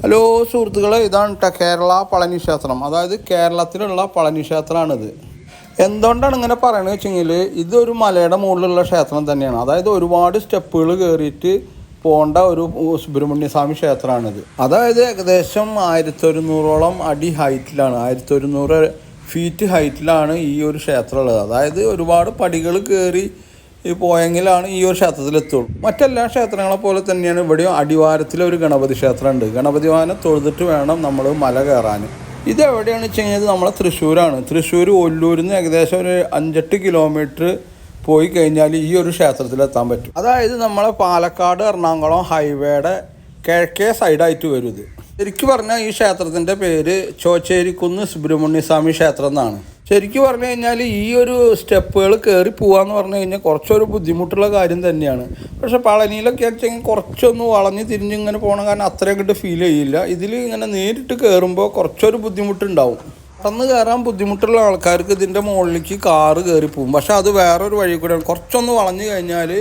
Hello സുഹൃത്തുക്കളെ, ഇതാണ് കേരള പളനി ക്ഷേത്രം. അതായത് കേരളത്തിലുള്ള പളനി ക്ഷേത്രമാണിത്. എന്തുകൊണ്ടാണ് ഇങ്ങനെ പറയുന്നത് വെച്ചെങ്കിൽ, ഇതൊരു മലയുടെ മുകളിലുള്ള ക്ഷേത്രം തന്നെയാണ്. അതായത് ഒരുപാട് സ്റ്റെപ്പുകൾ കയറിയിട്ട് പോകേണ്ട ഒരു സുബ്രഹ്മണ്യ സ്വാമി ക്ഷേത്രമാണിത്. അതായത് ഏകദേശം 1100ഓളം അടി ഹൈറ്റിലാണ്, 1100 ഫീറ്റ് ഹൈറ്റിലാണ് ഈ ഒരു ക്ഷേത്രം ഉള്ളത്. അതായത് ഒരുപാട് പടികൾ കയറി പോയെങ്കിലാണ് ഈ ഒരു ക്ഷേത്രത്തിലെത്തുള്ളൂ. മറ്റെല്ലാ ക്ഷേത്രങ്ങളെ പോലെ തന്നെയാണ് ഇവിടെയും അടിവാരത്തിലൊരു ഗണപതി ക്ഷേത്രമുണ്ട്. ഗണപതി വാഹനം തൊഴുതിട്ട് വേണം നമ്മൾ മല കയറാൻ. ഇതെവിടെയാണ് വെച്ച് കഴിഞ്ഞാൽ നമ്മളെ തൃശ്ശൂരാണ്. തൃശ്ശൂർ ഒല്ലൂരിൽ നിന്ന് ഏകദേശം ഒരു 5-8 കിലോമീറ്റർ പോയി കഴിഞ്ഞാൽ ഈ ഒരു ക്ഷേത്രത്തിലെത്താൻ പറ്റും. അതായത് നമ്മളെ പാലക്കാട് എറണാകുളം ഹൈവേയുടെ കിഴക്കേ സൈഡായിട്ട് വരും ഇത്. ശരിക്കും പറഞ്ഞാൽ ഈ ക്ഷേത്രത്തിൻ്റെ പേര് ചോച്ചേരിക്കുന്ന് സുബ്രഹ്മണ്യ സ്വാമി ക്ഷേത്രം എന്നാണ്. ശരിക്കും പറഞ്ഞു കഴിഞ്ഞാൽ ഈ ഒരു സ്റ്റെപ്പുകൾ കയറി പോകാമെന്ന് പറഞ്ഞു കഴിഞ്ഞാൽ കുറച്ചൊരു ബുദ്ധിമുട്ടുള്ള കാര്യം തന്നെയാണ്. പക്ഷേ പളനിയിലൊക്കെ വെച്ചെങ്കിൽ കുറച്ചൊന്ന് വളഞ്ഞ് തിരിഞ്ഞിങ്ങനെ പോകണം, കാരണം അത്രയും കിട്ട് ഫീൽ ചെയ്യില്ല. ഇതിൽ ഇങ്ങനെ നേരിട്ട് കയറുമ്പോൾ കുറച്ചൊരു ബുദ്ധിമുട്ടുണ്ടാവും. കടന്ന് കയറാൻ ബുദ്ധിമുട്ടുള്ള ആൾക്കാർക്ക് ഇതിൻ്റെ മുകളിലേക്ക് കാറ് കയറി പോകും. പക്ഷേ അത് വേറൊരു വഴി കൂടെയാണ്. കുറച്ചൊന്ന് വളഞ്ഞു കഴിഞ്ഞാൽ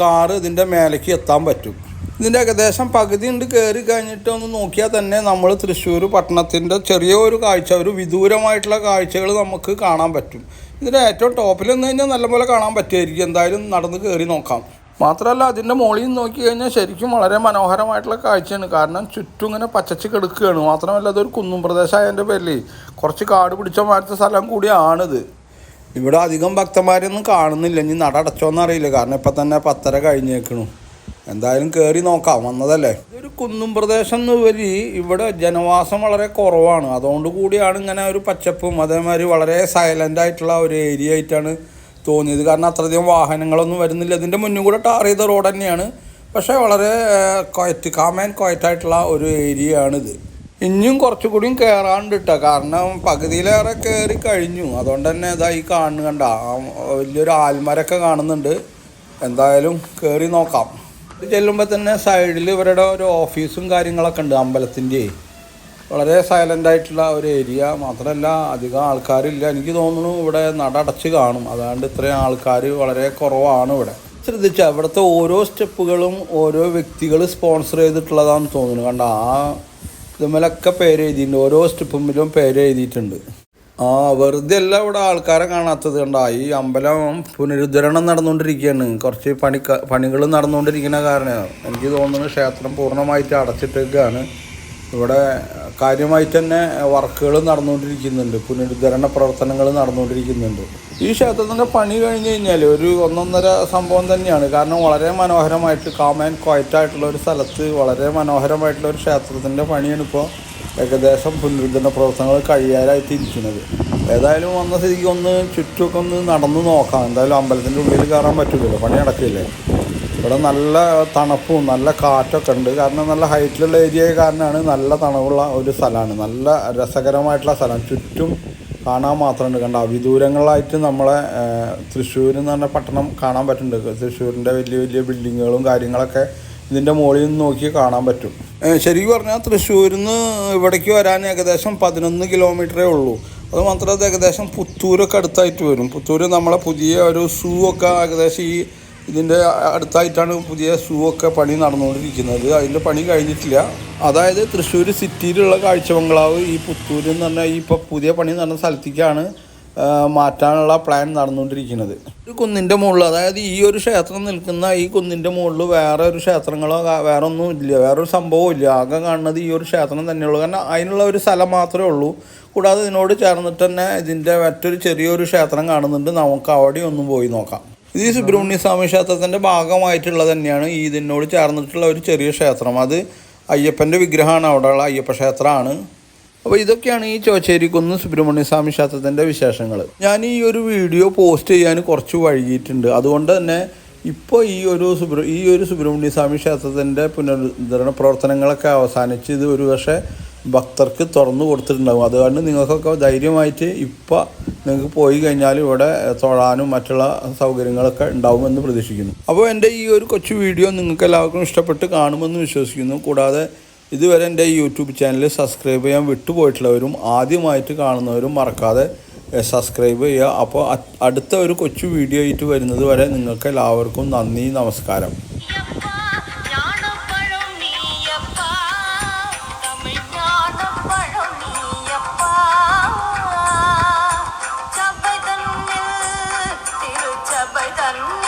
കാറ് ഇതിൻ്റെ മേലേക്ക് എത്താൻ പറ്റും. ഇതിൻ്റെ ഏകദേശം പകുതി ഉണ്ട് കയറി കഴിഞ്ഞിട്ട് ഒന്ന് നോക്കിയാൽ തന്നെ നമ്മൾ തൃശ്ശൂർ പട്ടണത്തിൻ്റെ ചെറിയൊരു കാഴ്ച, ഒരു വിദൂരമായിട്ടുള്ള കാഴ്ചകൾ നമുക്ക് കാണാൻ പറ്റും. ഇതിൻ്റെ ഏറ്റവും ടോപ്പിൽ നിന്ന് കഴിഞ്ഞാൽ നല്ലപോലെ കാണാൻ പറ്റുമായിരിക്കും. എന്തായാലും നടന്ന് കയറി നോക്കാം. മാത്രമല്ല അതിൻ്റെ മുകളിൽ നിന്ന് നോക്കി കഴിഞ്ഞാൽ ശരിക്കും വളരെ മനോഹരമായിട്ടുള്ള കാഴ്ചയാണ്. കാരണം ചുറ്റും ഇങ്ങനെ പച്ചച്ച് കിടക്കുകയാണ്. മാത്രമല്ല അതൊരു കുന്നും പ്രദേശമായതിൻ്റെ പേരിൽ കുറച്ച് കാട് പിടിച്ച മാറ്റ സ്ഥലം കൂടിയാണിത്. ഇവിടെ അധികം ഭക്തന്മാരൊന്നും കാണുന്നില്ല. ഇനി നട അടച്ചോന്നറിയില്ല, കാരണം ഇപ്പം തന്നെ 10:30 കഴിഞ്ഞേക്കണു. എന്തായാലും കയറി നോക്കാം, വന്നതല്ലേ. ഇതൊരു കുന്നും പ്രദേശം എന്നുപരി ഇവിടെ ജനവാസം വളരെ കുറവാണ്. അതുകൊണ്ട് കൂടിയാണ് ഇങ്ങനെ ഒരു പച്ചപ്പും അതേമാതിരി വളരെ സൈലൻ്റ് ആയിട്ടുള്ള ഒരു ഏരിയ ആയിട്ടാണ് തോന്നിയത്. കാരണം അത്രയധികം വാഹനങ്ങളൊന്നും വരുന്നില്ല. ഇതിൻ്റെ മുന്നും കൂടെ ടാർ ചെയ്ത റോഡ് തന്നെയാണ്. പക്ഷേ വളരെ കാം ആൻഡ് ക്വയറ്റായിട്ടുള്ള ഒരു ഏരിയ ആണിത്. ഇനിയും കുറച്ചുകൂടിയും കയറാണ്ട് കേട്ടോ, കാരണം പകുതിയിലേറെ കയറി കഴിഞ്ഞു. അതുകൊണ്ട് തന്നെ ഇതായി കാണുന്നു, കണ്ട വലിയൊരു ആൽമരമൊക്കെ കാണുന്നുണ്ട്. എന്തായാലും കയറി നോക്കാം. ചെല്ലുമ്പോൾ തന്നെ സൈഡിൽ ഇവരുടെ ഒരു ഓഫീസും കാര്യങ്ങളൊക്കെ ഉണ്ട് അമ്പലത്തിൻ്റെ. വളരെ സൈലൻ്റ് ആയിട്ടുള്ള ഒരു ഏരിയ. മാത്രമല്ല അധികം ആൾക്കാരില്ല. എനിക്ക് തോന്നുന്നു ഇവിടെ നട അടച്ച് കാണും, അതുകൊണ്ട് ഇത്രയും ആൾക്കാർ വളരെ കുറവാണ് ഇവിടെ. ശ്രദ്ധിച്ചാൽ ഇവിടുത്തെ ഓരോ സ്റ്റെപ്പുകളും ഓരോ വ്യക്തികൾ സ്പോൺസർ ചെയ്തിട്ടുള്ളതാണെന്ന് തോന്നുന്നു. കണ്ട ആ ഇതുമേലൊക്കെ പേര് എഴുതിയിട്ടുണ്ട്, ഓരോ സ്റ്റെപ്പുമ്പിലും പേര് എഴുതിയിട്ടുണ്ട്. വെറുതെ അല്ല ഇവിടെ ആൾക്കാരെ കാണാത്തത്. കണ്ടാ ഈ അമ്പലം പുനരുദ്ധരണം നടന്നുകൊണ്ടിരിക്കുകയാണ്. കുറച്ച് പണികൾ നടന്നുകൊണ്ടിരിക്കുന്ന കാരണം എനിക്ക് തോന്നുന്നു ക്ഷേത്രം പൂർണ്ണമായിട്ട് അടച്ചിട്ടേക്കാണ്. ഇവിടെ കാര്യമായിട്ട് തന്നെ വർക്കുകൾ നടന്നുകൊണ്ടിരിക്കുന്നുണ്ട്, പുനരുദ്ധരണ പ്രവർത്തനങ്ങൾ നടന്നുകൊണ്ടിരിക്കുന്നുണ്ട്. ഈ ക്ഷേത്രത്തിൻ്റെ പണി കഴിഞ്ഞ് കഴിഞ്ഞാൽ ഒരു 1.5 സംഭവം തന്നെയാണ്. കാരണം വളരെ മനോഹരമായിട്ട് കാം ആൻഡ് ക്വയറ്റായിട്ടുള്ള ഒരു സ്ഥലത്ത് വളരെ മനോഹരമായിട്ടുള്ള ഒരു ക്ഷേത്രത്തിൻ്റെ പണിയാണ് ഇപ്പോൾ ഏകദേശം പുനരുദ്ധരണ പ്രവർത്തനങ്ങൾ കഴിയാറായിട്ട് ഇരിക്കുന്നത്. ഏതായാലും വന്ന സ്ഥിതിക്ക് ഒന്ന് ചുറ്റുമൊക്കെ ഒന്ന് നടന്നു നോക്കാം. എന്തായാലും അമ്പലത്തിൻ്റെ ഉള്ളിൽ കയറാൻ പറ്റില്ലല്ലോ, പണി നടക്കില്ലേ. ഇവിടെ നല്ല തണുപ്പും നല്ല കാറ്റൊക്കെ ഉണ്ട്. കാരണം നല്ല ഹൈറ്റിലുള്ള ഏരിയ കാരണമാണ്. നല്ല തണുപ്പുള്ള ഒരു സ്ഥലമാണ്, നല്ല രസകരമായിട്ടുള്ള സ്ഥലം. ചുറ്റും കാണാൻ മാത്രമുണ്ട്. കണ്ട വിദൂരങ്ങളായിട്ട് നമ്മളെ തൃശ്ശൂരിൽ നിന്ന് പറഞ്ഞ പട്ടണം കാണാൻ പറ്റുന്നുണ്ട്. തൃശ്ശൂരിൻ്റെ വലിയ വലിയ ബിൽഡിങ്ങുകളും കാര്യങ്ങളൊക്കെ ഇതിൻ്റെ മുകളിൽ നിന്ന് നോക്കി കാണാൻ പറ്റും. ശരിക്കും പറഞ്ഞാൽ തൃശ്ശൂരിൽ നിന്ന് ഇവിടേക്ക് വരാൻ ഏകദേശം 11 കിലോമീറ്ററേ ഉള്ളൂ. അത് മാത്രമല്ല അത് ഏകദേശം പുത്തൂരൊക്കെ അടുത്തായിട്ട് വരും. പുത്തൂർ നമ്മളെ പുതിയ ഒരു സൂ ഒക്കെ ഏകദേശം ഈ ഇതിൻ്റെ അടുത്തായിട്ടാണ് പുതിയ സൂ ഒക്കെ പണി നടന്നുകൊണ്ടിരിക്കുന്നത്. അതിൻ്റെ പണി കഴിഞ്ഞിട്ടില്ല. അതായത് തൃശ്ശൂർ സിറ്റിയിലുള്ള കാഴ്ച ബംഗ്ലാവ് ഈ പുത്തൂർ എന്ന് പറഞ്ഞാൽ ഈ ഇപ്പോൾ പുതിയ പണി നടന്ന സ്ഥലത്തേക്കാണ് മാറ്റാനുള്ള പ്ലാൻ നടന്നുകൊണ്ടിരിക്കുന്നത്. ഒരു കുന്നിൻ്റെ മുകളിൽ, അതായത് ഈ ഒരു ക്ഷേത്രം നിൽക്കുന്ന ഈ കുന്നിൻ്റെ മുകളിൽ വേറെ ഒരു ക്ഷേത്രങ്ങളോ വേറെ ഒന്നും ഇല്ല, വേറൊരു സംഭവവും ഇല്ല. ആകെ കാണുന്നത് ഈ ഒരു ക്ഷേത്രം തന്നെയുള്ളൂ. കാരണം അതിനുള്ള ഒരു സ്ഥലം മാത്രമേ ഉള്ളൂ. കൂടാതെ ഇതിനോട് ചേർന്നിട്ട് തന്നെ ഇതിൻ്റെ മറ്റൊരു ചെറിയൊരു ക്ഷേത്രം കാണുന്നുണ്ട്. നമുക്ക് അവിടെ ഒന്നും പോയി നോക്കാം. ഇത് ഈ സുബ്രഹ്മണ്യ സ്വാമി ക്ഷേത്രത്തിൻ്റെ ഭാഗമായിട്ടുള്ളത് തന്നെയാണ് ഈ ഇതിനോട് ചേർന്നിട്ടുള്ള ഒരു ചെറിയ ക്ഷേത്രം. അത് അയ്യപ്പൻ്റെ വിഗ്രഹമാണ്, അവിടെയുള്ള അയ്യപ്പ ക്ഷേത്രമാണ്. അപ്പോൾ ഇതൊക്കെയാണ് ഈ ചോച്ചേരിക്കുന്ന് സുബ്രഹ്മണ്യ സ്വാമി ക്ഷേത്രത്തിൻ്റെ വിശേഷങ്ങൾ. ഞാൻ ഈ ഒരു വീഡിയോ പോസ്റ്റ് ചെയ്യാൻ കുറച്ച് വൈകിയിട്ടുണ്ട്. അതുകൊണ്ട് തന്നെ ഇപ്പോൾ ഈ ഒരു സുബ്രഹ്മണ്യ സ്വാമി ക്ഷേത്രത്തിൻ്റെ പുനരുദ്ധരണ പ്രവർത്തനങ്ങളൊക്കെ അവസാനിച്ച് ഇത് ഒരു പക്ഷേ ഭക്തർക്ക് തുറന്നു കൊടുത്തിട്ടുണ്ടാകും. അതുകൊണ്ട് നിങ്ങൾക്കൊക്കെ ധൈര്യമായിട്ട് ഇപ്പോൾ നിങ്ങൾക്ക് പോയി കഴിഞ്ഞാൽ ഇവിടെ തൊഴാനും മറ്റുള്ള സൗകര്യങ്ങളൊക്കെ ഉണ്ടാവുമെന്ന് പ്രതീക്ഷിക്കുന്നു. അപ്പോൾ എൻ്റെ ഈ ഒരു കൊച്ചു വീഡിയോ നിങ്ങൾക്ക് എല്ലാവർക്കും ഇഷ്ടപ്പെട്ട് കാണുമെന്ന് വിശ്വസിക്കുന്നു. കൂടാതെ ഇതുവരെ എൻ്റെ യൂട്യൂബ് ചാനൽ സബ്സ്ക്രൈബ് ചെയ്യാൻ വിട്ടുപോയിട്ടുള്ളവരും ആദ്യമായിട്ട് കാണുന്നവരും മറക്കാതെ സബ്സ്ക്രൈബ് ചെയ്യുക. അപ്പോൾ അടുത്ത ഒരു കൊച്ചു വീഡിയോ ആയിട്ട് വരുന്നത് വരെ നിങ്ങൾക്ക് എല്ലാവർക്കും നന്ദി, നമസ്കാരം. വന്നു